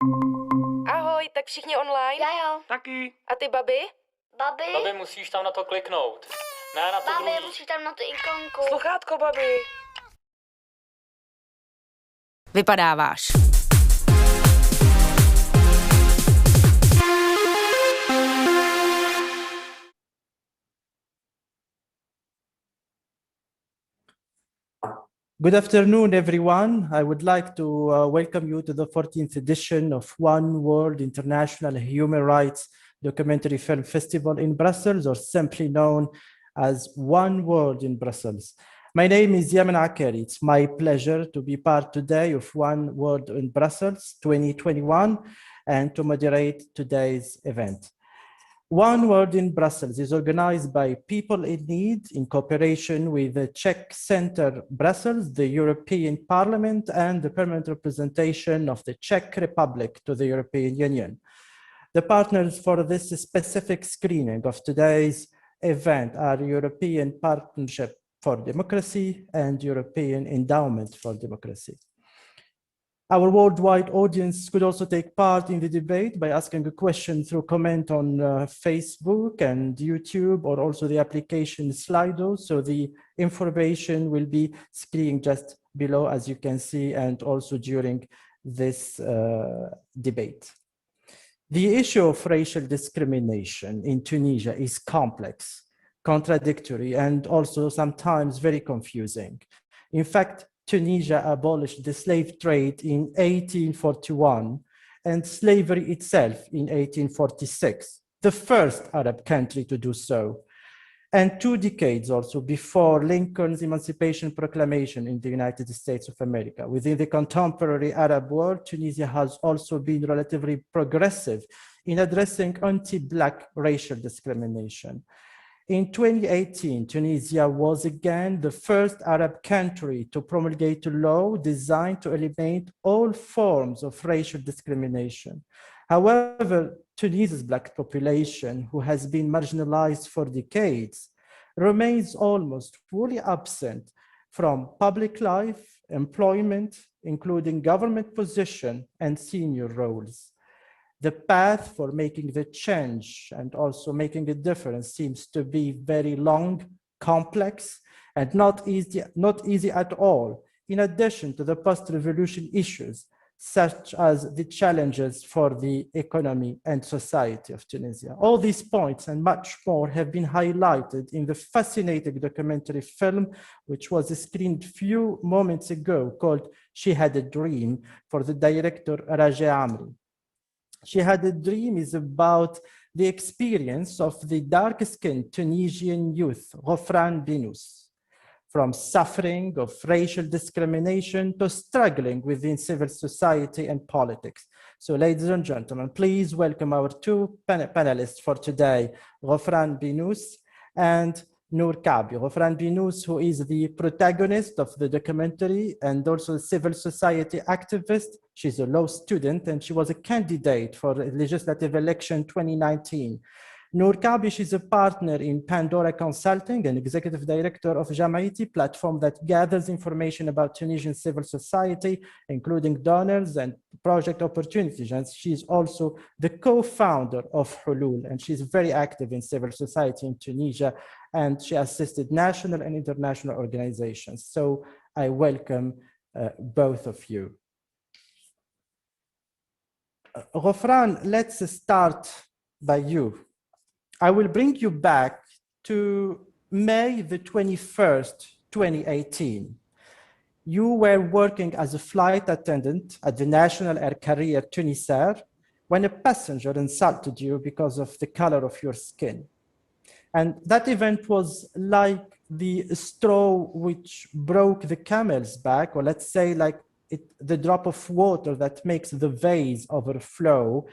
Ahoj, tak všichni online? Jo. Taky. A ty, babi? Babi, musíš tam na to kliknout. Ne na to babi, druhý. musíš tam na tu ikonku. Sluchátko, babi. Vypadáváš. Good afternoon, everyone. I would like to welcome you to the 14th edition of One World International Human Rights Documentary Film Festival in Brussels, or simply known as One World in Brussels. My name is Yamen Akkari. It's my pleasure to be part today of One World in Brussels 2021 and to moderate today's event. One World in Brussels is organized by People in Need in cooperation with the Czech Center Brussels, the European Parliament, and the permanent representation of the Czech Republic to the European Union. The partners for this specific screening of today's event are European Partnership for Democracy and European Endowment for Democracy. Our worldwide audience could also take part in the debate by asking a question through comment on Facebook and YouTube, or also the application Slido. So the information will be screened just below, as you can see, and also during this debate. The issue of racial discrimination in Tunisia is complex, contradictory, and also sometimes very confusing. In fact, Tunisia abolished the slave trade in 1841 and slavery itself in 1846, the first Arab country to do so, and 2 decades also before Lincoln's Emancipation Proclamation in the United States of America. Within the contemporary Arab world, Tunisia has also been relatively progressive in addressing anti-Black racial discrimination. In 2018, Tunisia was again the first Arab country to promulgate a law designed to eliminate all forms of racial discrimination. However, Tunisia's Black population, who has been marginalized for decades, remains almost fully absent from public life, employment, including government position and senior roles. The path for making the change and also making a difference seems to be very long, complex, and not easy at all, in addition to the post-revolution issues, such as the challenges for the economy and society of Tunisia. All these points and much more have been highlighted in the fascinating documentary film, which was screened a few moments ago, called She Had a Dream, for the director Raja Amri. She Had a Dream is about the experience of the dark-skinned Tunisian youth, Ghofrane Binous, from suffering of racial discrimination to struggling within civil society and politics. So ladies and gentlemen, please welcome our 2 panelists for today, Ghofrane Binous and Nour Kaabi. Ghofrane Binous, who is the protagonist of the documentary and also a civil society activist. She's a law student and she was a candidate for the legislative election 2019. Nour Kaabi, she's a partner in Pandora Consulting and executive director of Jamaity, platform that gathers information about Tunisian civil society, including donors and project opportunities. And she's also the co-founder of Hulul, and she's very active in civil society in Tunisia, and she assisted national and international organizations. So I welcome both of you. Ghofrane, let's start by you. I will bring you back to May the 21st, 2018. You were working as a flight attendant at the National Air Carrier Tunisair when a passenger insulted you because of the color of your skin. And that event was like the straw which broke the camel's back, or let's say like the drop of water that makes the vase overflow.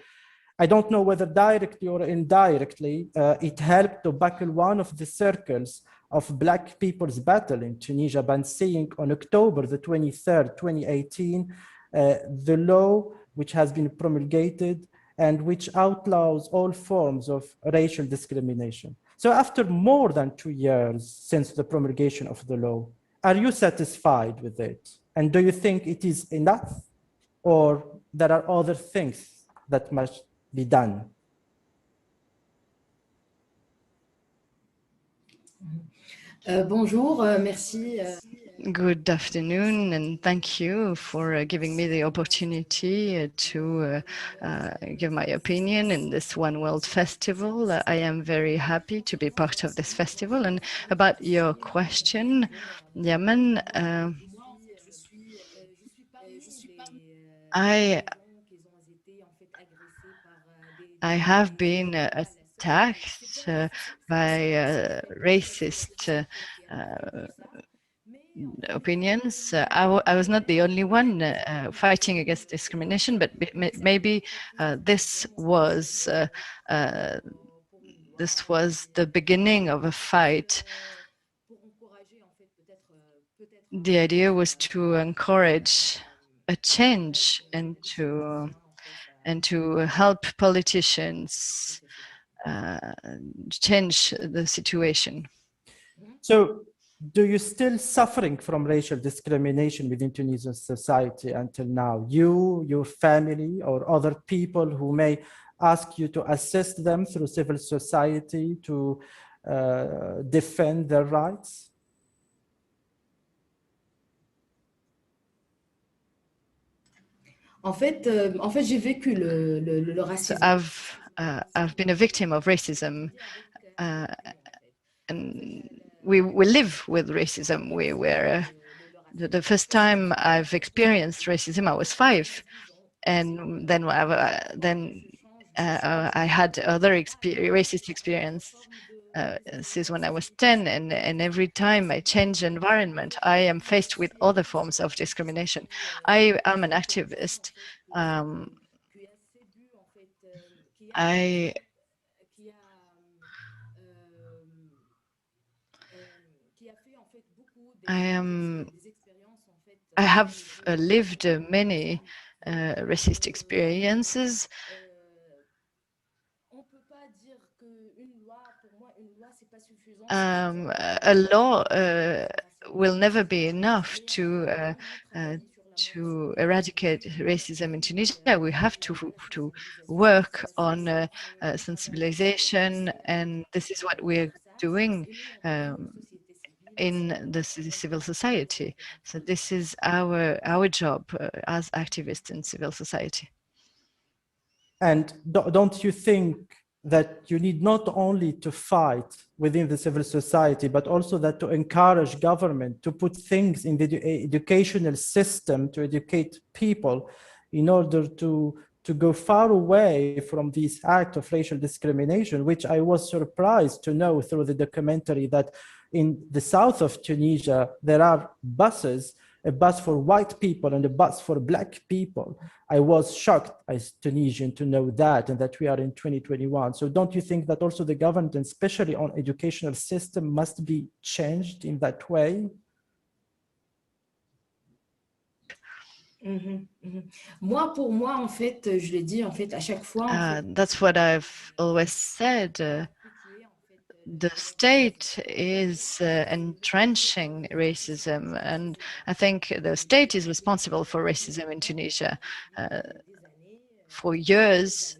I don't know whether directly or indirectly, it helped to buckle one of the circles of Black people's battle in Tunisia by seeing on October the 23rd, 2018, the law which has been promulgated and which outlaws all forms of racial discrimination. So after more than 2 years since the promulgation of the law, are you satisfied with it? And do you think it is enough? Or there are other things that must be done? Bonjour, merci. Good afternoon, and thank you for giving me the opportunity to give my opinion in this One World Festival. I am very happy to be part of this festival. And about your question, Yamen, I have been attacked by racist opinions. I was not the only one fighting against discrimination, but maybe this was the beginning of a fight. The idea was to encourage a change and to help politicians change the situation. So, do you still suffering from racial discrimination within Tunisian society until now? You, your family, or other people who may ask you to assist them through civil society to defend their rights? En fait, j'ai vécu le racisme. So I've been a victim of racism, and we live with racism. We were the first time I've experienced racism, I was 5, and then I had other racist experience since when I was 10, and every time I change environment, I am faced with other forms of discrimination. I am an activist. I have lived many racist experiences. A law will never be enough to eradicate racism in Tunisia. We have to work on sensibilization, and this is what we're doing in the civil society. So this is our job as activists in civil society. And don't you think that you need not only to fight within the civil society, but also that to encourage government to put things in the educational system to educate people in order to go far away from this act of racial discrimination, which I was surprised to know through the documentary that in the south of Tunisia, there are buses, a bus for white people and a bus for black people. I was shocked as Tunisian to know that, and that we are in 2021. So don't you think that also the government, and especially on educational system, must be changed in that way? Moi, pour moi, en fait, je l'ai dit, en fait, à chaque fois. That's what I've always said. The state is entrenching racism, and I think the state is responsible for racism in Tunisia. For years,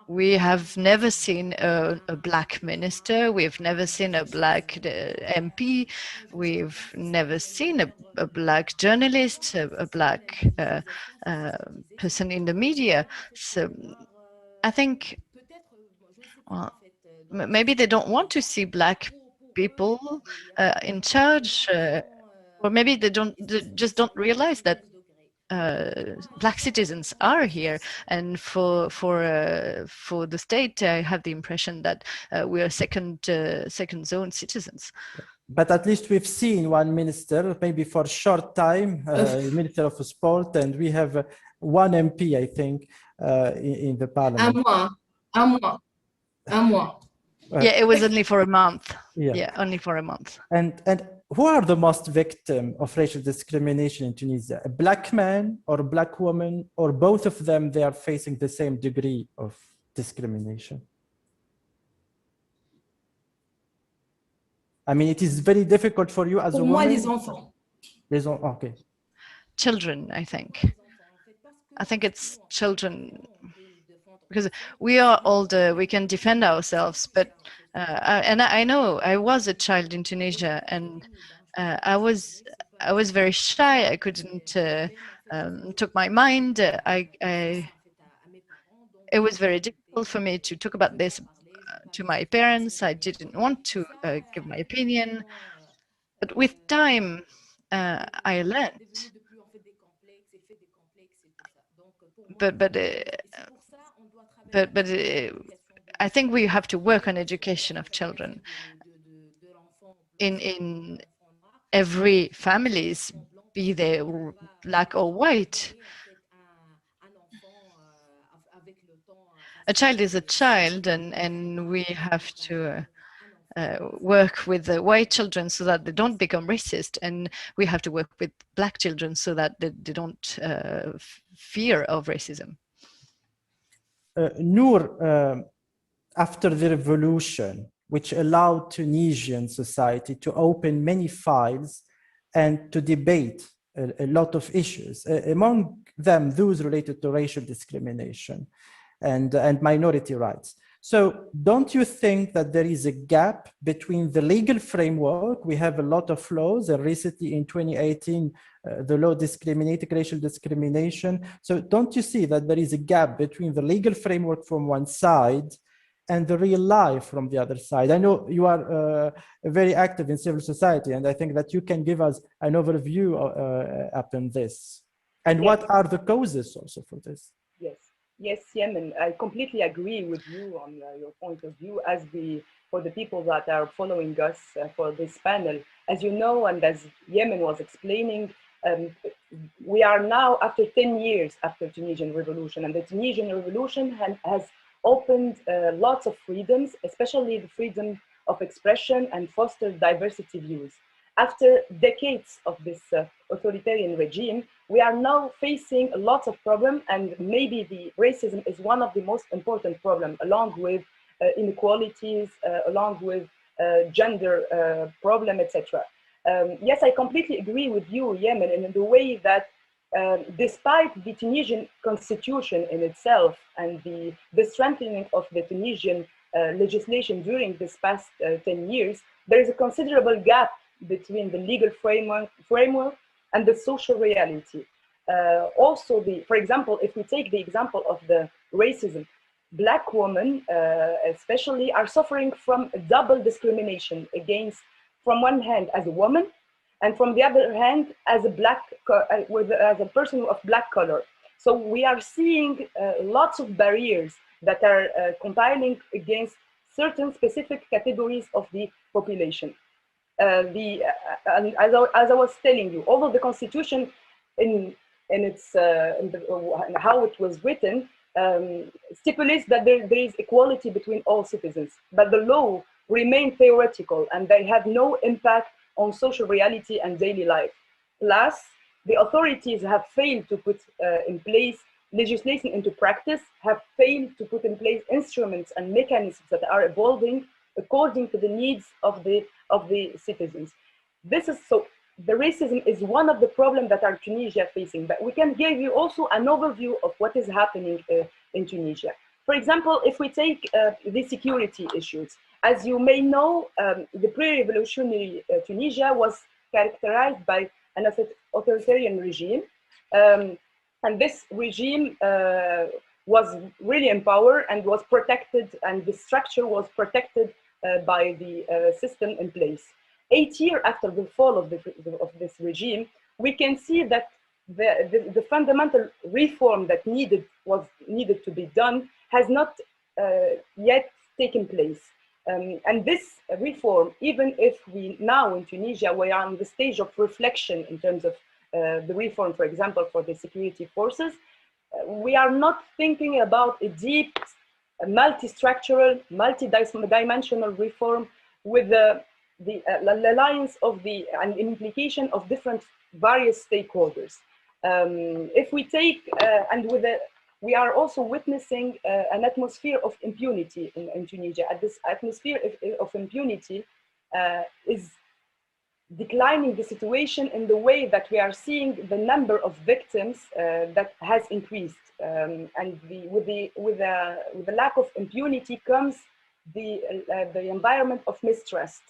we have never seen a black minister, we've never seen a black MP, we've never seen a black journalist, a black person in the media. So I think, well, maybe they don't want to see black people in charge, or maybe they just don't realize that black citizens are here, and for the state, I have the impression that we are second zone citizens. But at least we've seen one minister, maybe for a short time, Minister of Sport, and we have one MP, I think, in the parliament. Un mois. Yeah, it was only for a month. Yeah, only for a month. And who are the most victim of racial discrimination in Tunisia? A black man or a black woman, or both of them, they are facing the same degree of discrimination? I mean, it is very difficult for you as a woman. Pour moi, les enfants. Okay. children, I think. I think it's children, because we are older, we can defend ourselves, but I know I was a child in Tunisia, and I was very shy. I couldn't took my mind. It was very difficult for me to talk about this to my parents. I didn't want to give my opinion, but with time, I learned. But I think we have to work on education of children in every families, be they black or white. A child is a child, and we have to work with the white children so that they don't become racist, and we have to work with black children so that they don't fear of racism. Nour, after the revolution, which allowed Tunisian society to open many files and to debate a lot of issues, among them those related to racial discrimination and minority rights. So don't you think that there is a gap between the legal framework? We have a lot of laws, and recently in 2018, the law discriminated racial discrimination. So don't you see that there is a gap between the legal framework from one side and the real life from the other side? I know you are very active in civil society, and I think that you can give us an overview upon this. And what are the causes also for this? Yes, Yamen, I completely agree with you on your point of view. For the people that are following us for this panel, as you know, and as Yamen was explaining, we are now after 10 years after Tunisian revolution, and the Tunisian revolution has opened lots of freedoms, especially the freedom of expression, and fostered diversity views. After decades of this authoritarian regime, we are now facing lots of problems, and maybe the racism is one of the most important problems, along with inequalities, along with gender problem, etc. Yes, I completely agree with you, Yamen, in the way that despite the Tunisian constitution in itself and the strengthening of the Tunisian legislation during this past 10 years, there is a considerable gap between the legal framework and the social reality. Also, for example, if we take the example of the racism, Black women especially are suffering from double discrimination against, from one hand, as a woman, and from the other hand, as a person of Black color. So we are seeing lots of barriers that are compiling against certain specific categories of the population. As I was telling you, although the constitution in how it was written stipulates that there is equality between all citizens, but the law remain theoretical and they have no impact on social reality and daily life. Plus, the authorities have failed to put in place legislation into practice, have failed to put in place instruments and mechanisms that are evolving according to the needs of the citizens. The racism is one of the problems that are Tunisia facing, but we can give you also an overview of what is happening in Tunisia. For example, if we take the security issues, as you may know, the pre-revolutionary Tunisia was characterized by an authoritarian regime, and this regime was really in power and was protected, and the structure was protected by the system in place. 8 years after the fall of this regime, we can see that the fundamental reform that needed to be done has not yet taken place. And this reform, even if we now in Tunisia, we are on the stage of reflection in terms of the reform, for example, for the security forces, we are not thinking about a deep, multi-structural, multi-dimensional reform with the alliance of and implication of different various stakeholders. If we take, we are also witnessing an atmosphere of impunity in Tunisia. And this atmosphere of impunity is declining the situation in the way that we are seeing the number of victims that has increased, and with the lack of impunity comes the environment of mistrust,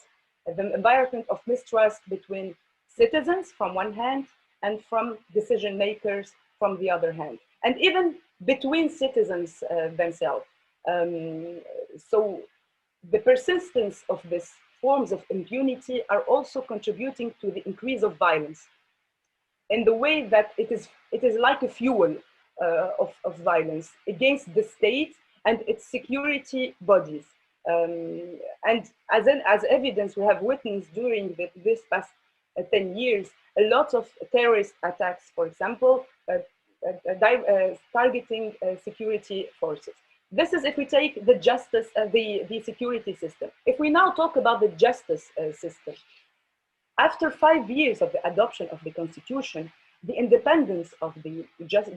between citizens from one hand and from decision makers from the other hand, and even between citizens themselves. So the persistence of these forms of impunity are also contributing to the increase of violence, in the way that it is like a fuel of violence against the state and its security bodies. And as evidence, we have witnessed during this past 10 years a lot of terrorist attacks, for example, targeting security forces. This is if we take the justice, the security system. If we now talk about the justice system, after 5 years of the adoption of the constitution, the independence of the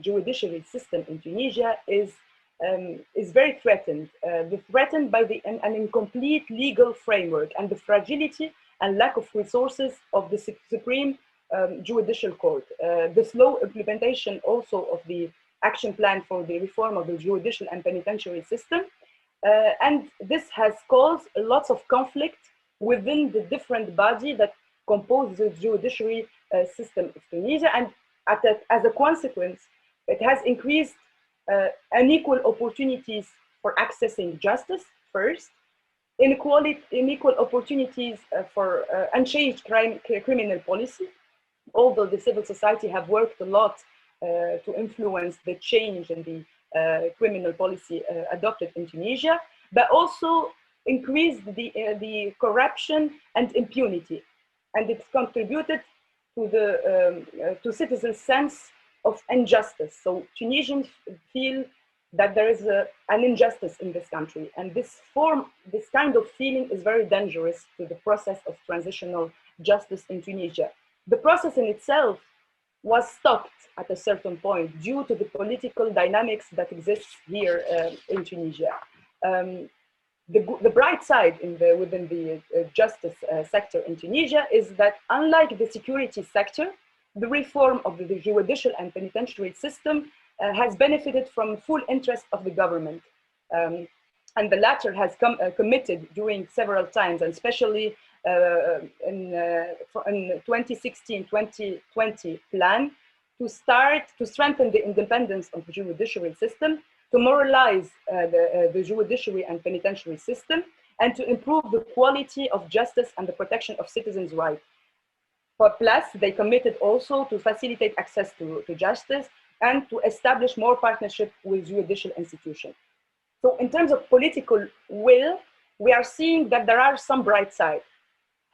judiciary system in Tunisia is very threatened. Threatened by an incomplete legal framework and the fragility and lack of resources of the Supreme Judicial Court. The slow implementation also of the action plan for the reform of the judicial and penitentiary system. And this has caused lots of conflict within the different bodies that compose the judiciary system of Tunisia. And as a consequence, it has increased unequal opportunities for accessing justice first, unequal opportunities for unchanged criminal policy, although the civil society have worked a lot to influence the change in the criminal policy adopted in Tunisia, but also increased the corruption and impunity, and it's contributed to citizens' sense of injustice. So Tunisians feel that there is an injustice in this country, and this kind of feeling is very dangerous to the process of transitional justice in Tunisia. The process in itself was stopped at a certain point due to the political dynamics that exists here in Tunisia. The bright side within the justice sector in Tunisia is that, unlike the security sector, the reform of the judicial and penitentiary system has benefited from full interest of the government. And the latter has committed during several times, and especially in 2016-2020 plan, to strengthen the independence of the judiciary system, to moralize the judiciary and penitentiary system, and to improve the quality of justice and the protection of citizens' rights. But plus, they committed also to facilitate access to justice and to establish more partnership with judicial institutions. So in terms of political will, we are seeing that there are some bright sides.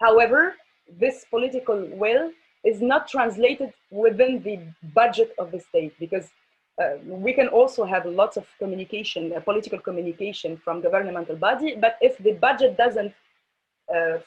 However, this political will is not translated within the budget of the state, because we can also have lots of communication, political communication from governmental body, but if the budget doesn't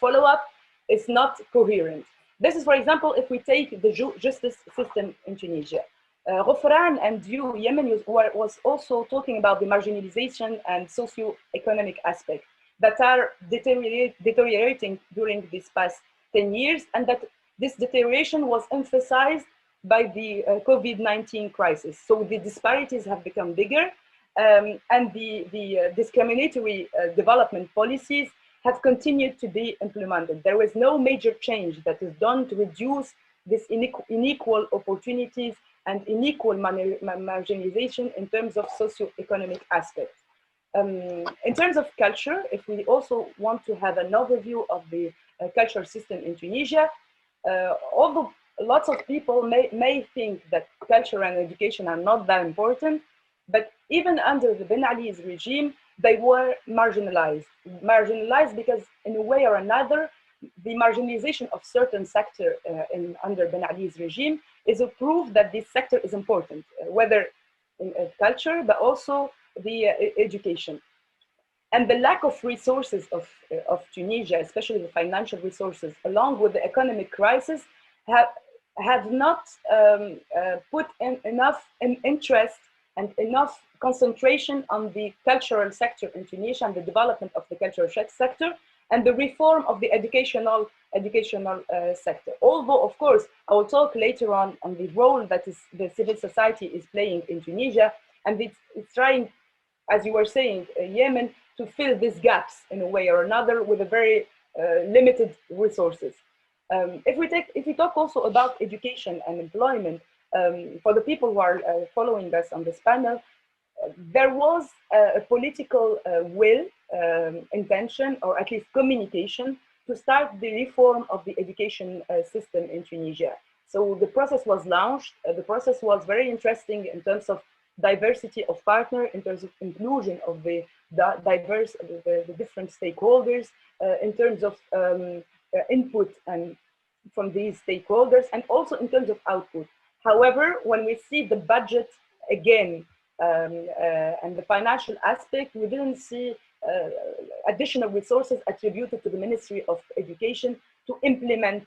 follow up, it's not coherent. This is, for example, if we take the justice system in Tunisia. Ghofrane and you, Yamen, was also talking about the marginalization and socio-economic aspects that are deteriorating during these past 10 years, and that this deterioration was emphasized by the COVID-19 crisis. So the disparities have become bigger, and the discriminatory development policies have continued to be implemented. There was no major change that is done to reduce this unequal opportunities and unequal marginalization in terms of socio-economic aspects. In terms of culture, if we also want to have an overview of the cultural system in Tunisia, although lots of people may think that culture and education are not that important, but even under the Ben Ali's regime, they were marginalized. Marginalized because in a way or another, the marginalization of certain sector under Ben Ali's regime is a proof that this sector is important, whether in culture, but also the education. And the lack of resources of Tunisia, especially the financial resources, along with the economic crisis, have not put in enough interest and enough concentration on the cultural sector in Tunisia and the development of the cultural sector and the reform of the educational educational sector. Although, of course, I will talk later on the role that the civil society is playing in Tunisia, and it's trying, as you were saying, Yemen, to fill these gaps in a way or another with a very limited resources. If we talk also about education and employment, for the people who are following us on this panel, there was a political will, intention, or at least communication to start the reform of the education system in Tunisia. So the process was launched. The process was very interesting in terms of diversity of partner, in terms of inclusion of the different stakeholders, in terms of input and from these stakeholders, and also in terms of output. However, when we see the budget again and the financial aspect, we didn't see additional resources attributed to the Ministry of Education to implement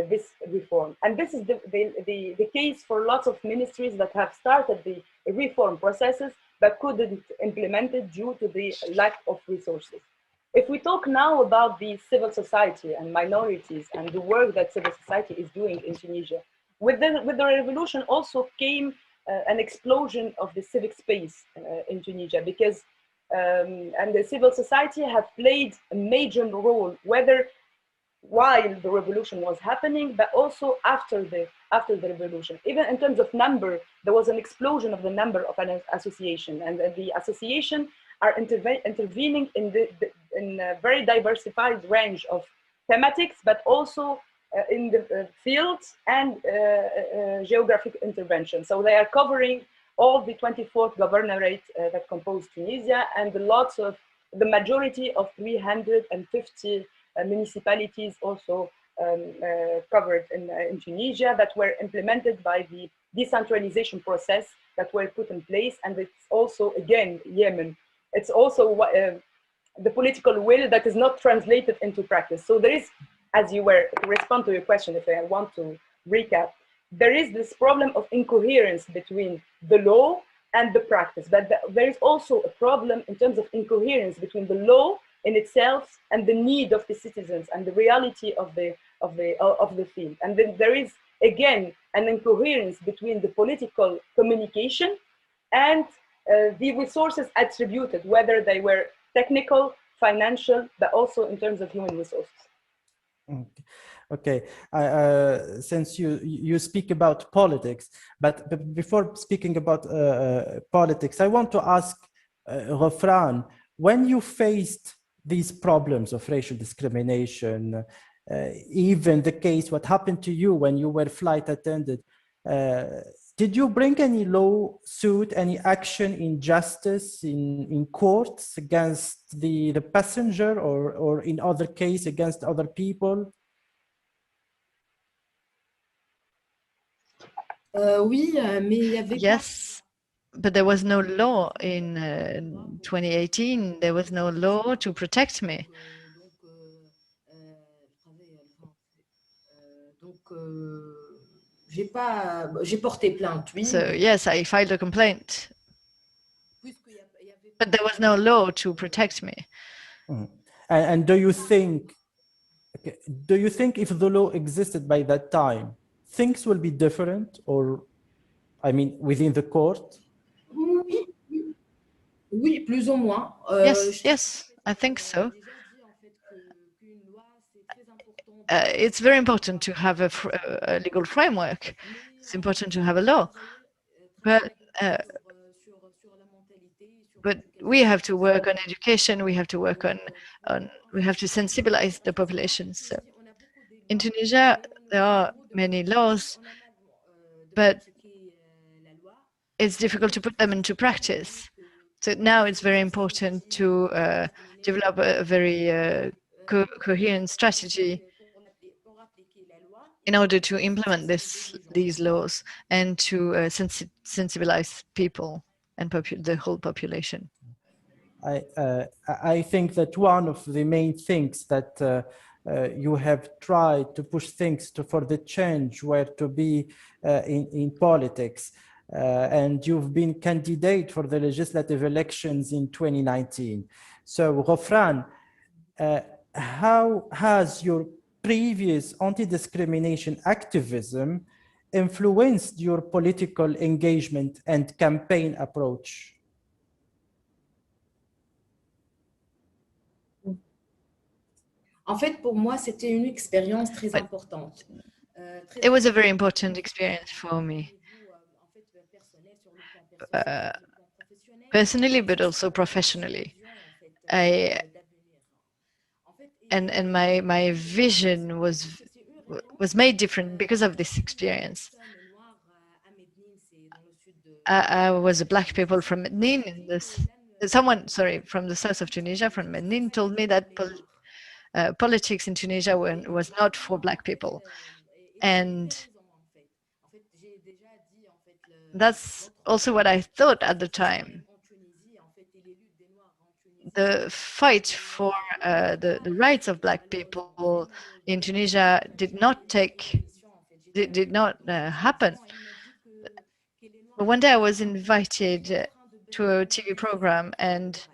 this reform. And this is the case for lots of ministries that have started the reform processes but couldn't implement it due to the lack of resources. If we talk now about the civil society and minorities and the work that civil society is doing in Tunisia, with the revolution also came an explosion of the civic space in Tunisia, because and the civil society have played a major role, whether while the revolution was happening, but also after the revolution. Even in terms of number, there was an explosion of the number of an association, and the association are intervening in a very diversified range of thematics, but also in the fields and geographic intervention. So they are covering all the 24th governorate that compose Tunisia, and the majority of 350 municipalities also covered in Tunisia, that were implemented by the decentralization process that were put in place. And it's also, again, Yemen, it's also the political will that is not translated into practice. So there is, as you were, to respond to your question, if I want to recap, there is this problem of incoherence between the law and the practice, but there is also a problem in terms of incoherence between the law in itself and the need of the citizens and the reality of the field. And then there is, again, an incoherence between the political communication and the resources attributed, whether they were technical, financial, but also in terms of human resources. Okay. Since you speak about politics, but before speaking about politics, I want to ask Ghofrane, when you faced these problems of racial discrimination, even the case, what happened to you when you were flight attendant, did you bring any lawsuit, any action in justice, in courts against the passenger, or in other case against other people? Oui, mais il y avait Yes, but there was no law in 2018. There was no law to protect me. j'ai porté plainte, oui. So yes, I filed a complaint, but there was no law to protect me. And do you think if the law existed by that time, things will be different, or, I mean, within the court? Oui, plus ou moins. Yes, I think so. It's very important to have a legal framework. It's important to have a law, but we have to work on education. We have to work on we have to sensibilize the population. So in Tunisia, there are many laws, but it's difficult to put them into practice. So now it's very important to develop a very coherent strategy in order to implement these laws and to sensibilize people and the whole population. I think that one of the main things that you have tried to push things for the change were to be in politics, and you've been candidate for the legislative elections in 2019. So Ghofrane, how has your previous anti-discrimination activism influenced your political engagement and campaign approach? En fait, pour moi, c'était une expérience très importante. It was a very important experience for me, personally, but also professionally. And my vision was made different because of this experience. I was a black people from Medellin. Someone, sorry, from the south of Tunisia, from Medellin, told me that politics in Tunisia was not for black people. And that's also what I thought at the time. The fight for the rights of black people in Tunisia did not happen. But one day I was invited to a TV program, and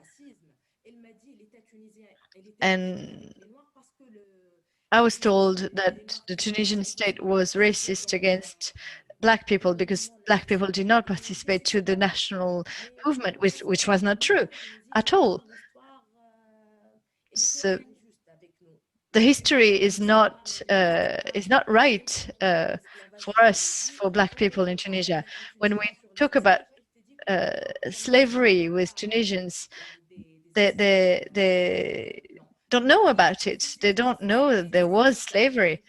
I was told that the Tunisian state was racist against black people because black people did not participate to the national movement, which was not true at all. So the history is not right for us, for black people in Tunisia. When we talk about slavery with Tunisians, they don't know about it. They don't know that there was slavery.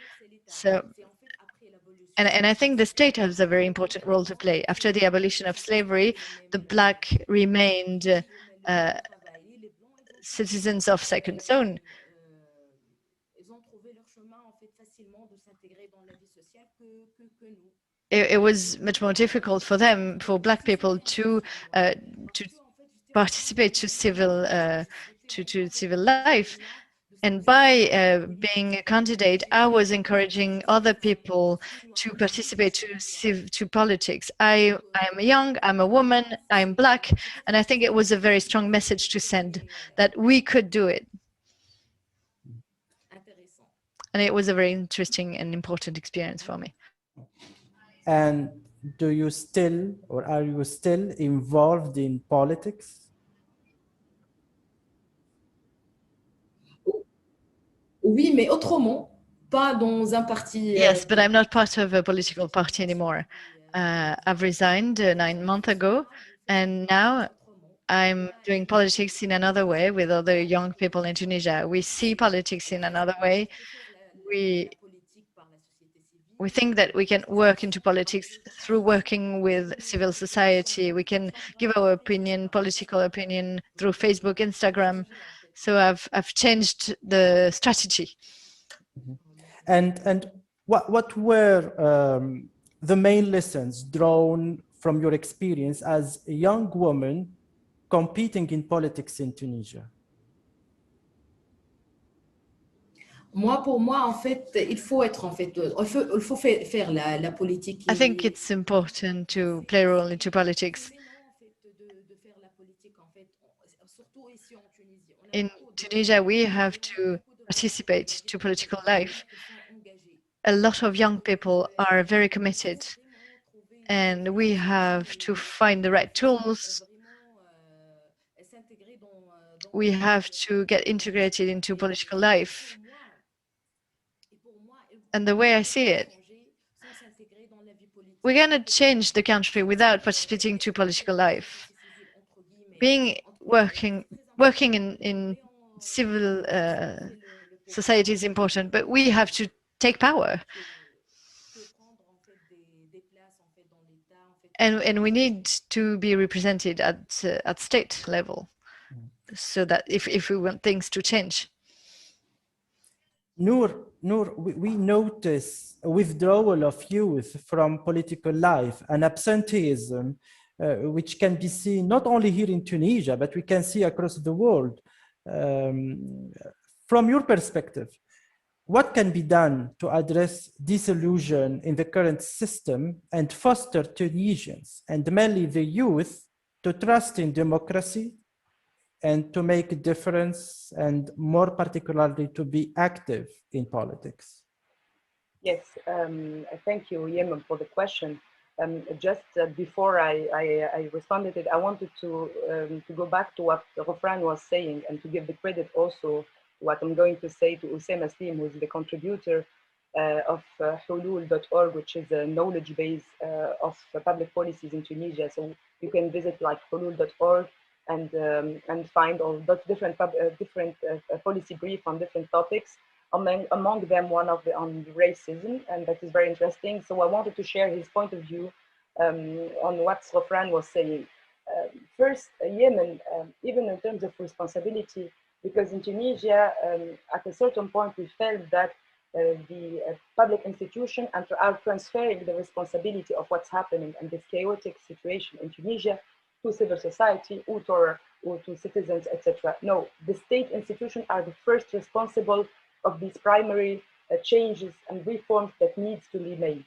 So, and I think the state has a very important role to play. After the abolition of slavery, the black remained citizens of second zone. It was much more difficult for them, for black people, to participate to civil life. And by being a candidate, I was encouraging other people to participate to politics. I am young, I'm a woman, I'm black, and I think it was a very strong message to send that we could do it. And it was a very interesting and important experience for me. And do you still, or are you still involved in politics? Oui, mais autrement, pas dans un parti. Yes, but I'm not part of a political party anymore. I've resigned 9 months ago, and now I'm doing politics in another way with other young people in Tunisia. We see politics in another way. We think that we can work into politics through working with civil society. We can give our opinion, political opinion, through Facebook, Instagram. So I've changed the strategy. And what were the main lessons drawn from your experience as a young woman competing in politics in Tunisia? Pour moi, en fait, il faut faire la politique. I think it's important to play a role into politics. In Tunisia, we have to participate to political life. A lot of young people are very committed, and we have to find the right tools. We have to get integrated into political life. And the way I see it, we're going to change the country without participating to political life. Working in civil society is important, but we have to take power. And we need to be represented at state level, so that if we want things to change. Nour, we notice a withdrawal of youth from political life and absenteeism, which can be seen not only here in Tunisia, but we can see across the world. From your perspective, what can be done to address disillusion in the current system and foster Tunisians, and mainly the youth, to trust in democracy, and to make a difference, and more particularly to be active in politics? Yes, thank you, Yamen, for the question. Just before I responded it, I wanted to go back to what Ghofrane was saying and to give the credit also to what I'm going to say to Oussama Slim, who is the contributor of hulul.org, which is a knowledge base of public policies in Tunisia. So you can visit like hulul.org and find all those different policy brief on different topics. Among them, one of the on racism, and that is very interesting. So I wanted to share his point of view on what Ghofrane was saying. First, Yemen, even in terms of responsibility, because in Tunisia, at a certain point, we felt that the public institution are transferring the responsibility of what's happening in this chaotic situation in Tunisia to civil society or to citizens, etc. No, the state institutions are the first responsible of these primary changes and reforms that needs to be made,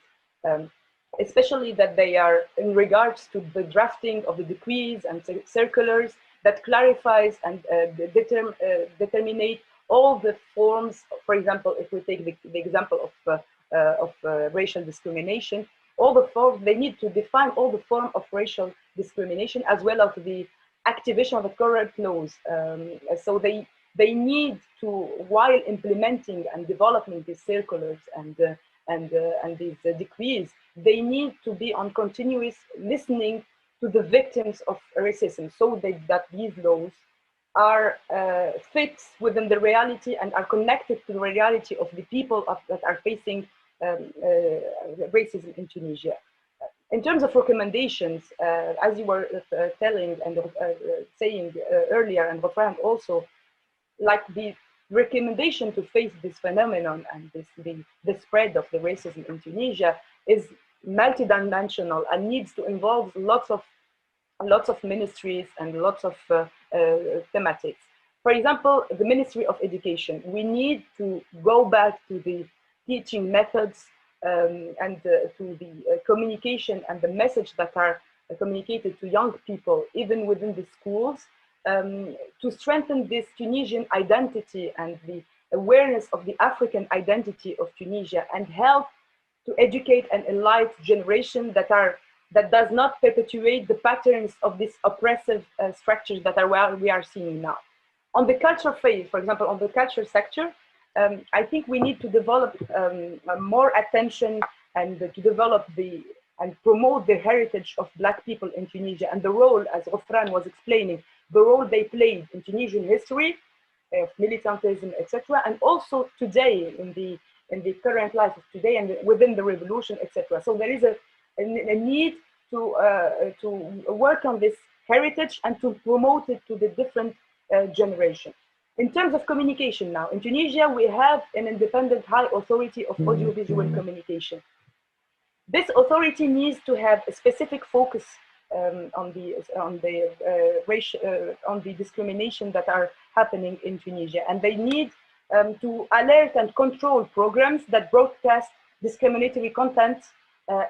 especially that they are in regards to the drafting of the decrees and circulars that clarifies and determine all the forms. For example, if we take the example of racial discrimination, all the forms, they need to define all the form of racial discrimination as well as the activation of the current laws. So they need to, while implementing and developing these circulars and these decrees, they need to be on continuous listening to the victims of racism, so that these laws are fit within the reality and are connected to the reality of the people that are facing racism in Tunisia. In terms of recommendations, as you were telling and saying earlier, and Ghofrane also, like the recommendation to face this phenomenon and the spread of the racism in Tunisia is multidimensional and needs to involve lots of ministries and lots of thematics. For example, the Ministry of Education, we need to go back to the teaching methods and to the communication and the message that are communicated to young people, even within the schools, to strengthen this Tunisian identity and the awareness of the African identity of Tunisia, and help to educate an enlightened generation that does not perpetuate the patterns of these oppressive structures that we are seeing now. On the culture phase, for example, on the culture sector, I think we need to develop more attention and to develop and promote the heritage of Black people in Tunisia and the role, as Ghofrane was explaining, the role they played in Tunisian history, of militantism, etc., and also today in the current life of today and within the revolution, etc. So there is a need to work on this heritage and to promote it to the different generations. In terms of communication now, in Tunisia, we have an independent high authority of audiovisual communication. This authority needs to have a specific focus on the discrimination that are happening in Tunisia, and they need to alert and control programs that broadcast discriminatory content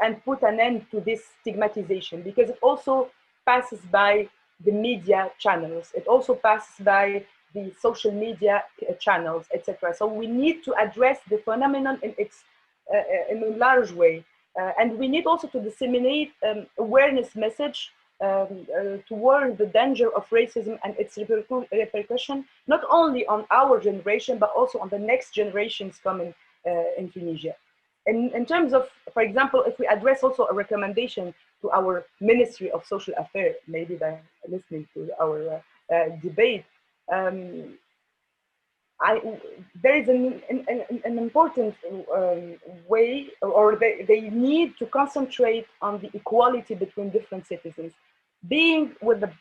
and put an end to this stigmatization, because it also passes by the media channels. It also passes by the social media channels, etc. So we need to address the phenomenon in a large way. And we need also to disseminate awareness message toward the danger of racism and its repercussion, not only on our generation, but also on the next generations coming in Tunisia. In terms of, for example, if we address also a recommendation to our Ministry of Social Affairs, maybe they're listening to our debate, there is an important way, or they need to concentrate on the equality between different citizens. Being with the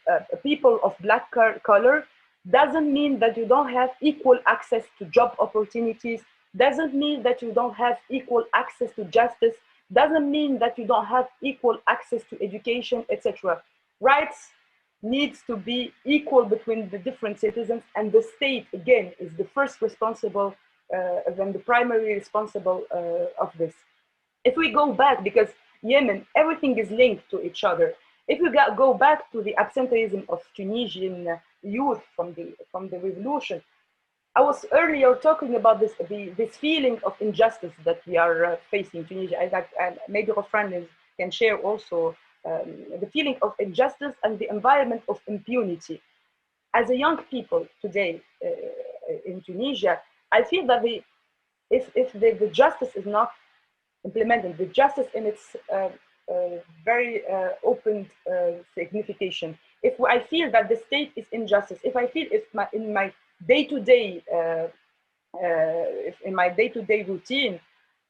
people of Black color doesn't mean that you don't have equal access to job opportunities, doesn't mean that you don't have equal access to justice, doesn't mean that you don't have equal access to education, etc. Rights needs to be equal between the different citizens, and the state, again, is the first responsible and the primary responsible of this. If we go back, because Yemen, everything is linked to each other. If we go back to the absenteeism of Tunisian youth from the revolution. I was earlier talking about this feeling of injustice that we are facing in Tunisia. And maybe Ghofrane can share also the feeling of injustice and the environment of impunity. As a young people today in Tunisia, I feel that if the justice is not implemented, the justice in its very open signification, if I feel that the state is injustice, if I feel in my day-to-day routine,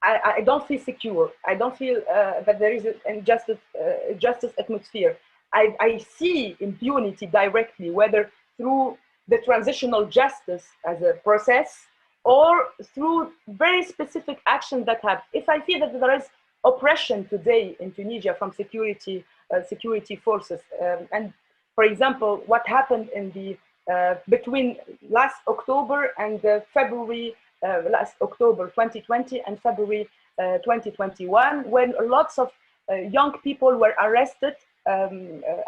I don't feel secure. I don't feel that there is a justice atmosphere. I see impunity directly, whether through the transitional justice as a process or through very specific actions that have. If I feel that there is oppression today in Tunisia from security forces, and for example, what happened in the between last October and February, last October 2020 and February 2021, when lots of young people were arrested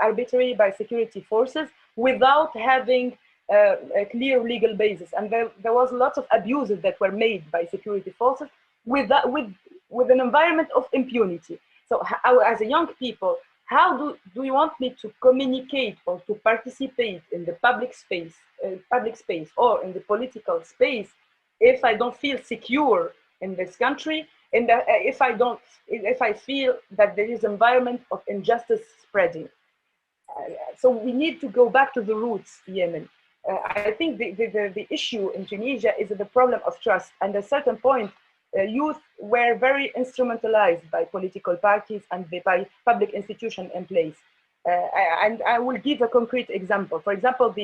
arbitrarily by security forces without having a clear legal basis. And there was lots of abuses that were made by security forces with an environment of impunity. So as a young people, how do you want me to communicate or to participate in the public space or in the political space if I don't feel secure in this country, and if I feel that there is an environment of injustice spreading? So we need to go back to the roots, Yemen. I think the issue in Tunisia is the problem of trust. And at a certain point, youth were very instrumentalized by political parties and by public institutions in place. And I will give a concrete example. For example,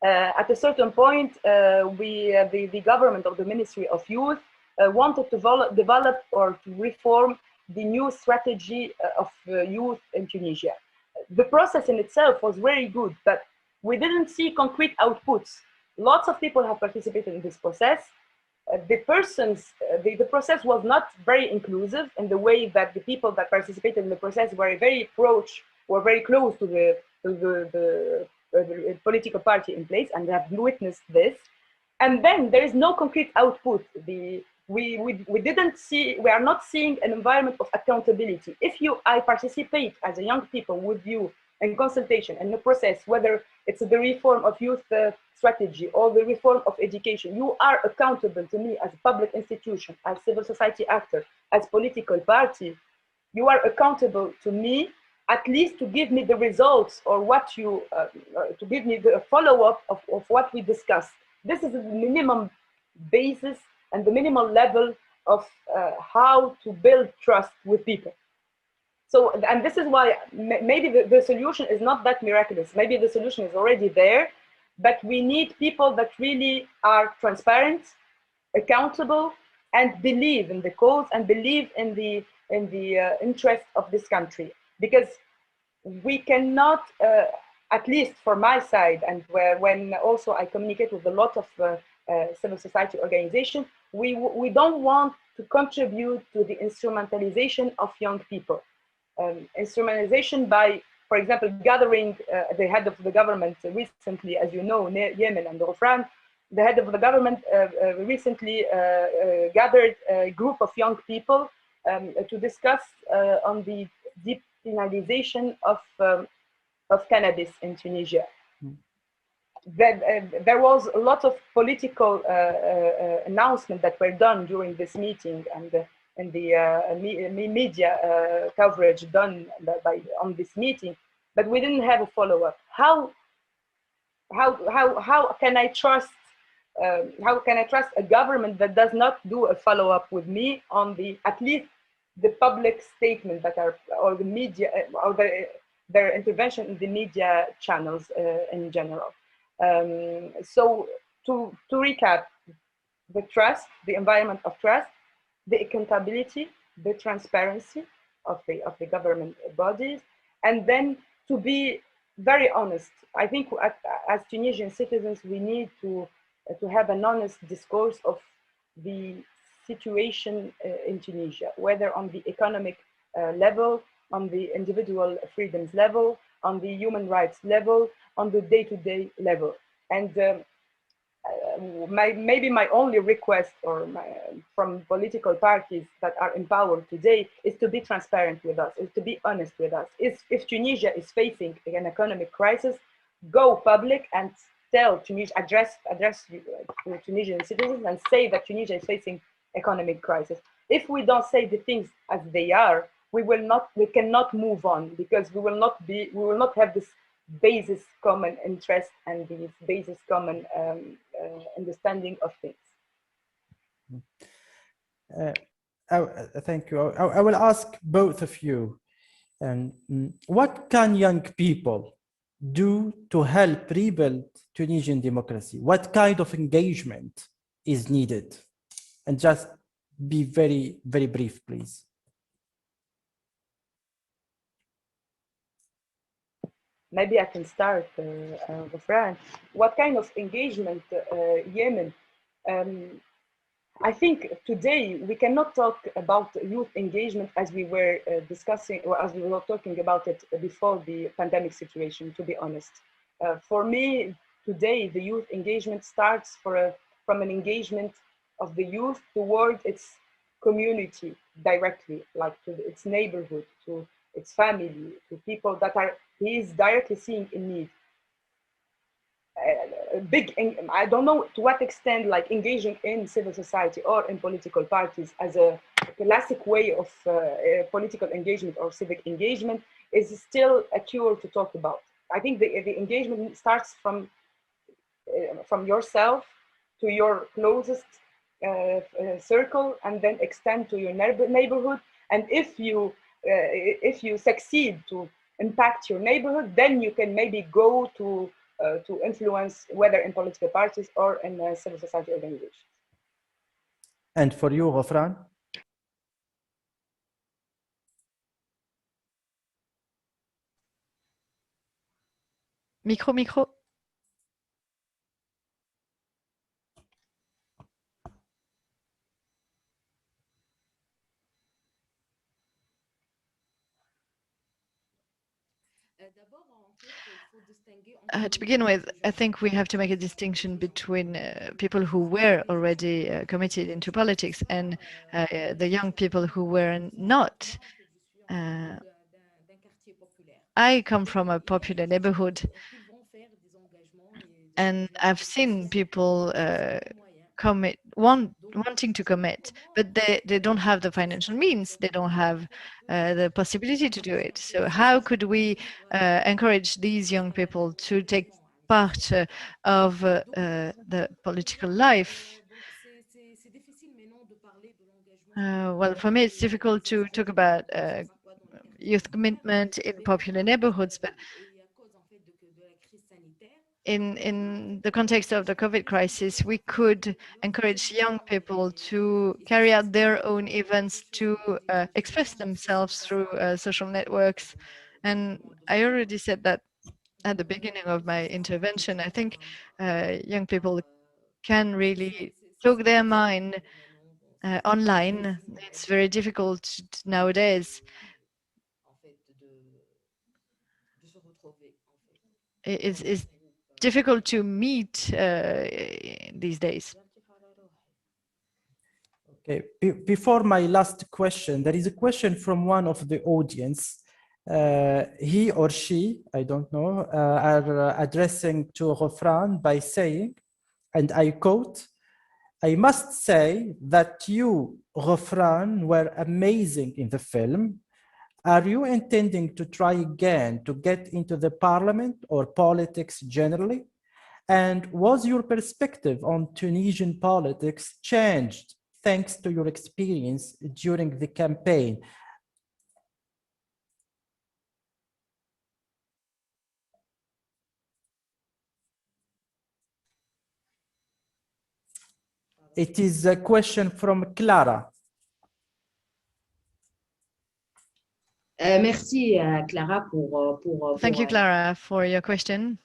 at a certain point, the government of the Ministry of Youth wanted to develop or to reform the new strategy of youth in Tunisia. The process in itself was very good, but we didn't see concrete outputs. Lots of people have participated in this process. The process was not very inclusive in the way that the people that participated in the process were very close to the political party in place, and have witnessed this. And then there is no concrete output. We are not seeing an environment of accountability. If I participate as a young people with you in consultation and the process, whether it's the reform of youth strategy or the reform of education, you are accountable to me as a public institution, as civil society actor, as political party. You are accountable to me, at least to give me the results or to give me the follow-up of what we discussed. This is the minimum basis and the minimal level of how to build trust with people. So, and this is why maybe the solution is not that miraculous. Maybe the solution is already there, but we need people that really are transparent, accountable, and believe in the cause and believe in the interest of this country. Because we cannot, at least for my side, and when also I communicate with a lot of civil society organizations, we don't want to contribute to the instrumentalization of young people. Instrumentalization by, for example, gathering the head of the government recently, as you know, Yemen and Ghofrane, the head of the government recently gathered a group of young people to discuss on the depenalization of cannabis in Tunisia. There was a lot of political announcements that were done during this meeting, and the media coverage done on this meeting, but we didn't have a follow-up. How can I trust? How can I trust a government that does not do a follow-up with me on at least the public statement that are, or the media, or their intervention in the media channels in general? So to recap, the trust, the environment of trust, the accountability, the transparency of the government bodies, and then to be very honest. I think as Tunisian citizens, we need to have an honest discourse of the situation in Tunisia, whether on the economic level, on the individual freedoms level, on the human rights level, on the day-to-day level. And maybe my only request from political parties that are in power today is to be transparent with us, is to be honest with us. If Tunisia is facing an economic crisis, go public and tell Tunisia, address Tunisian citizens and say that Tunisia is facing economic crisis. If we don't say the things as they are, we cannot move on, because we will not have this basis common interest and this basis common understanding of things. Thank you. I will ask both of you, what can young people do to help rebuild Tunisian democracy? What kind of engagement is needed? And just be very, very brief, please. Maybe I can start, Ghofrane. What kind of engagement, Yemen? I think today we cannot talk about youth engagement as we were discussing, or as we were talking about it before the pandemic situation, to be honest. For me, today, the youth engagement starts from an engagement of the youth toward its community directly, like to its neighborhood, to its family, to people that he is directly seeing in need. I don't know to what extent, like engaging in civil society or in political parties as a classic way of political engagement or civic engagement is still a cure to talk about. I think the engagement starts from yourself to your closest circle, and then extend to your neighborhood. And if you succeed to impact your neighborhood, then you can maybe go to influence, whether in political parties or in civil society organizations. And for you, Ghofrane? Micro. To begin with, I think we have to make a distinction between people who were already committed into politics and the young people who were not. I come from a popular neighborhood, and I've seen people wanting to commit, but they don't have the financial means, they don't have the possibility to do it. So how could we encourage these young people to take part of the political life? Well, for me, it's difficult to talk about youth commitment in popular neighborhoods, but in the context of the COVID crisis, we could encourage young people to carry out their own events, to express themselves through social networks. And I already said that at the beginning of my intervention. I think young people can really talk their mind online. It's very difficult nowadays. It's difficult to meet these days. Okay, before my last question, there is a question from one of the audience. He or she, I don't know, are addressing to Ghofrane by saying, and I quote, "I must say that you, Ghofrane, were amazing in the film. Are you intending to try again to get into the parliament or politics generally? And was your perspective on Tunisian politics changed thanks to your experience during the campaign?" It is a question from Clara. Merci Clara Thank you, Clara, for your question.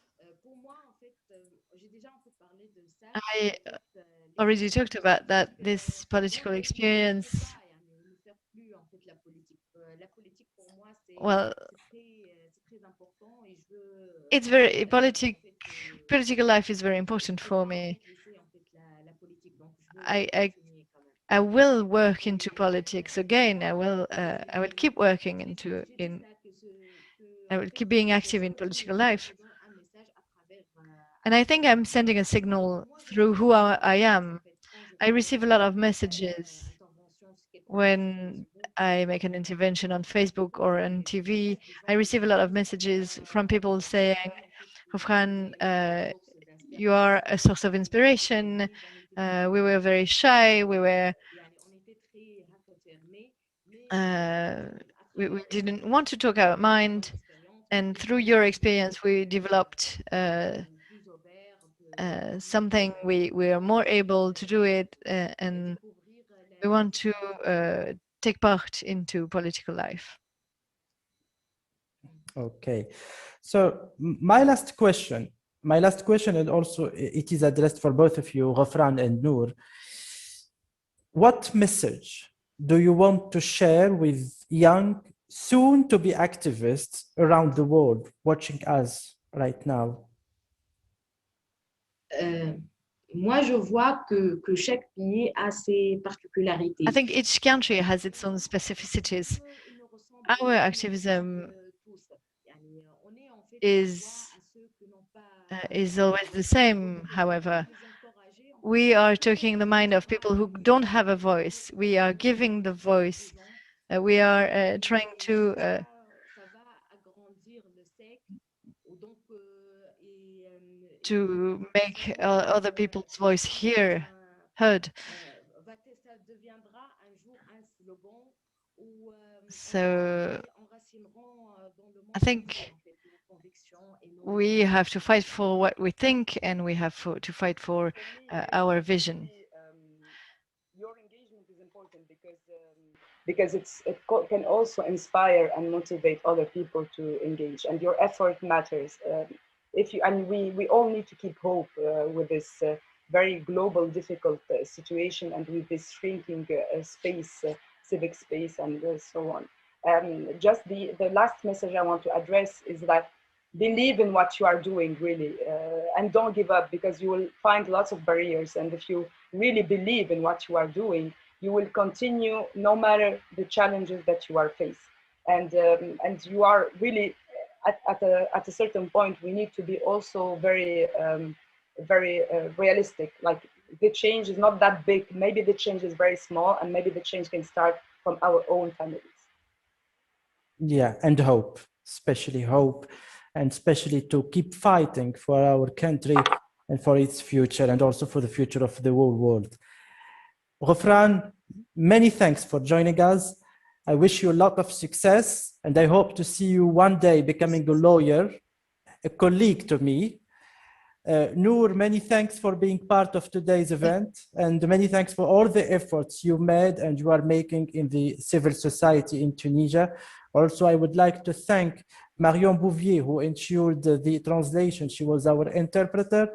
I already talked about that this political experience. Well, it's political life is very important for me. I will work into politics again. I will keep working I will keep being active in political life. And I think I'm sending a signal through who I am. I receive a lot of messages when I make an intervention on Facebook or on TV. I receive a lot of messages from people saying, Ghofrane, you are a source of inspiration. We were very shy. We didn't want to talk our mind. And through your experience, we developed something. We are more able to do it, and we want to take part into political life. Okay, so my last question, and also it is addressed for both of you, Ghofrane and Nour. What message do you want to share with young, soon-to-be activists around the world watching us right now? Moi, je vois que chaque pays a ses particularités. I think each country has its own specificities. Our activism is always the same, however. We are talking the mind of people who don't have a voice. We are giving the voice. We are trying to make other people's voice heard. So I think we have to fight for what we think, and we have to fight for our vision. Your engagement is important because it can also inspire and motivate other people to engage, and your effort matters. We all need to keep hope with this very global, difficult situation, and with this shrinking space, civic space, and so on. Just the last message I want to address is that believe in what you are doing, really, and don't give up, because you will find lots of barriers. And if you really believe in what you are doing, you will continue no matter the challenges that you are faced. And you are really at a certain point, we need to be also very realistic. Like, the change is not that big. Maybe the change is very small, and maybe the change can start from our own families. Yeah, and hope, especially hope, and especially to keep fighting for our country and for its future, and also for the future of the whole world. Ghofrane, many thanks for joining us. I wish you a lot of success, and I hope to see you one day becoming a lawyer, a colleague to me. Nour, many thanks for being part of today's event, and many thanks for all the efforts you made and you are making in the civil society in Tunisia. Also, I would like to thank Marion Bouvier, who ensured the translation. She was our interpreter.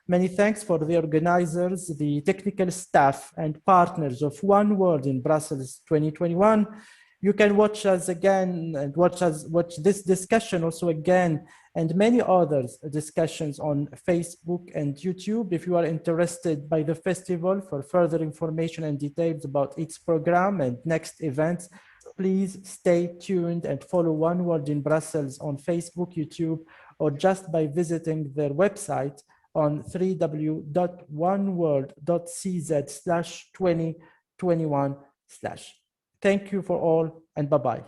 Many thanks for the organizers, the technical staff, and partners of One World in Brussels 2021. You can watch us again and watch this discussion also again, and many other discussions on Facebook and YouTube. If you are interested by the festival, for further information and details about its program and next events, please stay tuned and follow One World in Brussels on Facebook, YouTube, or just by visiting their website on www.oneworld.cz/2021/. Thank you for all, and bye-bye.